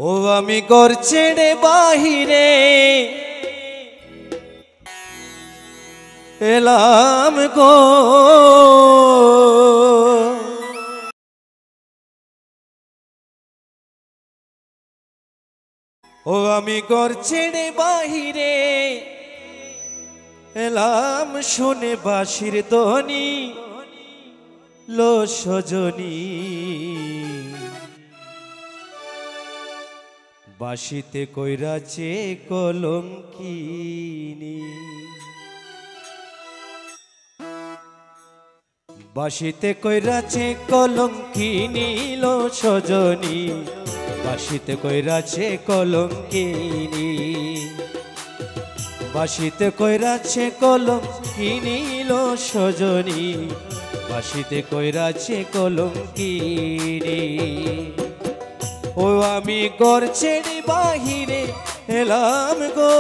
ও আমি ঘর ছেড়ে বাহিরে এলাম গো, ও আমি ঘর ছেড়ে বাহিরে এলাম, শুনে বাঁশির ধ্বনি লো সজনী, বাঁশিতে কইরাছে কলঙ্কিনী, বাঁশিতে কইরাছে কলঙ্কিনী লো সজনী, বাঁশিতে কইরাছে কলঙ্কিনী, বাঁশিতে কইরাছে কলঙ্কিনী লো সজনী, বাঁশিতে কইরাছে কলঙ্কিনী। ও আমি ঘর ছেড়ে বাহিরে এলাম গো,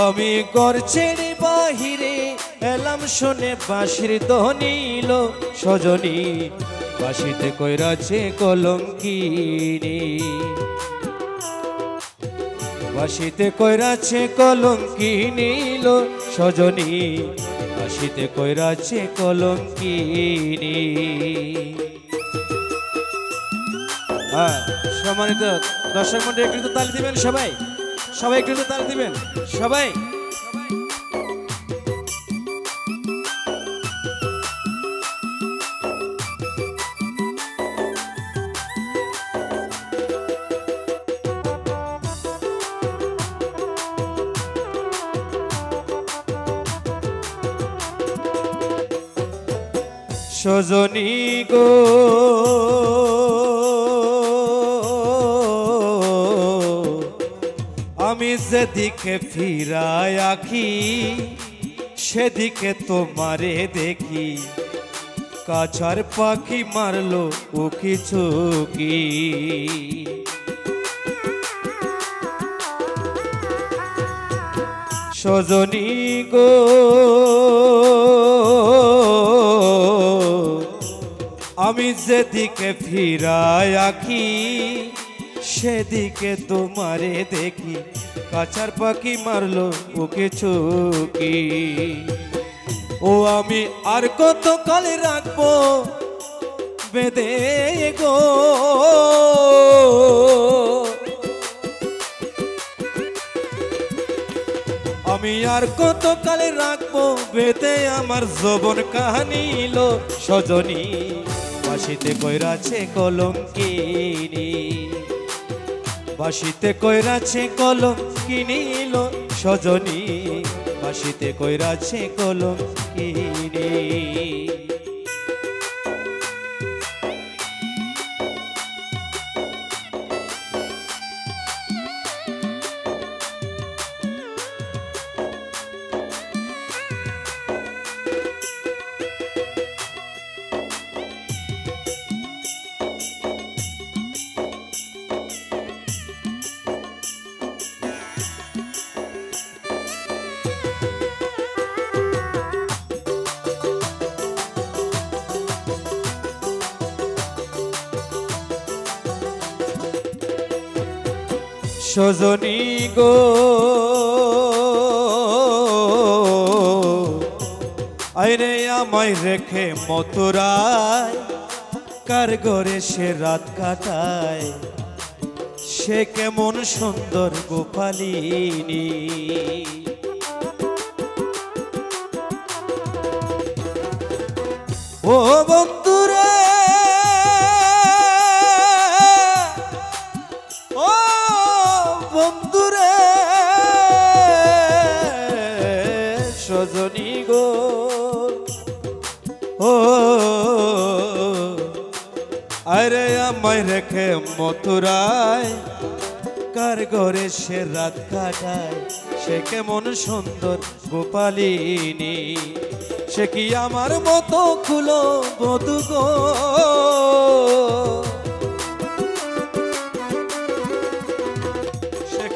আমি ঘর ছেড়ে বাহিরে এলাম, শুনে বাঁশির ধ্বনি লো সজনী, বাঁশিতে কইরাছে কলঙ্কিনী, বাঁশিতে কইরাছে কলঙ্কিনী লো সজনী, বাঁশিতে কইরাছে কলঙ্কিনী। সম্মানিত দর্শক মণ্ডলী একটু তালি দিবেন, সবাই সবাই একটু তালি দিবেন সবাই। সজনী গো আমি যেদিকে ফিরায় আঁখি সেদিকে তোমারে দেখি, কাছার পাখি মারলো উকি ঝুঁকি, সজনী গো আমি যেদিকে ফিরায় আঁখি সেদিকে তোমারে দেখি, কাছার পাখি মারলো ওকে চুকি। ও আমি আর কত কাল রাখবো বেঁধে গো, আমি আর কত কালে রাখবো বেঁধে আমার যৌবন কাহানি লো সজনী, বাঁশিতে কইরাছে কলঙ্কিনী, বাঁশিতে কইরাছে কলঙ্কিনী লো সজনী, বাঁশিতে কইরাছে কলঙ্কিনী। সজনী গো আইরে আমায় রেখে মথুরায়, কার ঘরে সে রাত কাটায়, সে কেমন সুন্দর গোপালিনী, ও বন্ধুরে বন্ধুরে সজনী গো, ও আরে আমায় রেখে মথুরায়, কার ঘরে সে রাত কাটায়, সে কেমন সুন্দর গোপালিনী, সে কি আমার মতো খুলো বধূ গো,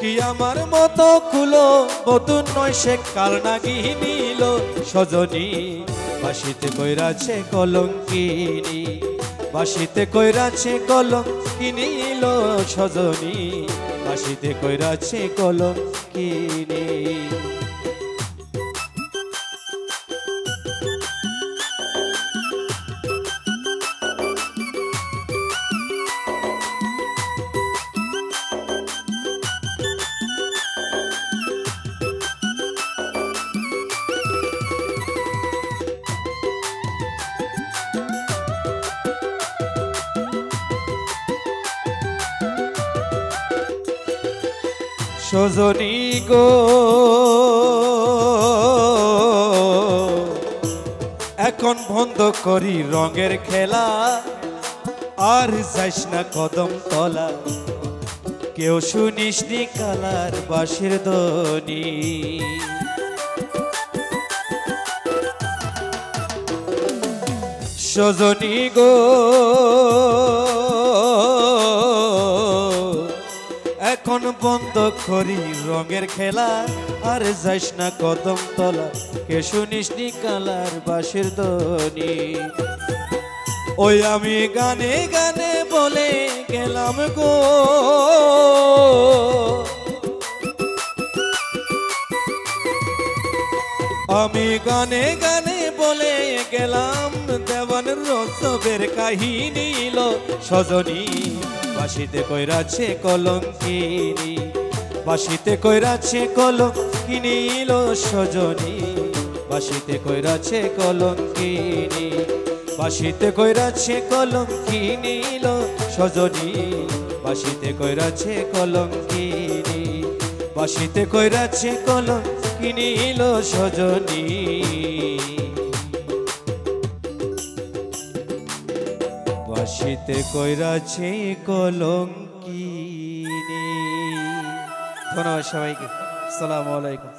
কি আমার মতো খুলো বধূ নয়, সে কাল নাগিনী লো সজনী, বাঁশিতে কইরাছে কলঙ্কিনী, বাসিতে কইরাছে কলম কিনিল সজনী, বাসিতে কইরাছে কলম কিনি। সজনী গো এখন বন্ধ করি রঙের খেলা, আর যাইস না কদম তলা, কেউ শুনিস নি কালার বাঁশির ধ্বনি। সজনী গো এখন বন্ধ করি রঙের খেলা, আর যাইস না কদম তলা, কে শুনিস নি কালার বাঁশির ধ্বনি। ওই আমি গানে গানে বলে গেলাম গো, আমি গানে গানে বলে গেলাম দেওয়ান রসবের কাহিনী লো সজনী, বাসিতে কইরাছে কলঙ্কিনী, বাসিতে কইরাছে কলঙ্কিনী লো সজনী, বাসিতে কইরাছে কলঙ্কিনী, বাসিতে কইরাছে কলঙ্কিনী লো সজনী, বাসিতে কইরাছে কলঙ্কিনী, বাসিতে কইরাছে কলঙ্কিনী লো সজনী। বাসিতে কইরাছে কলঙ্কিনী। ধন্যবাদ সবাইকে। আসসালামু আলাইকুম।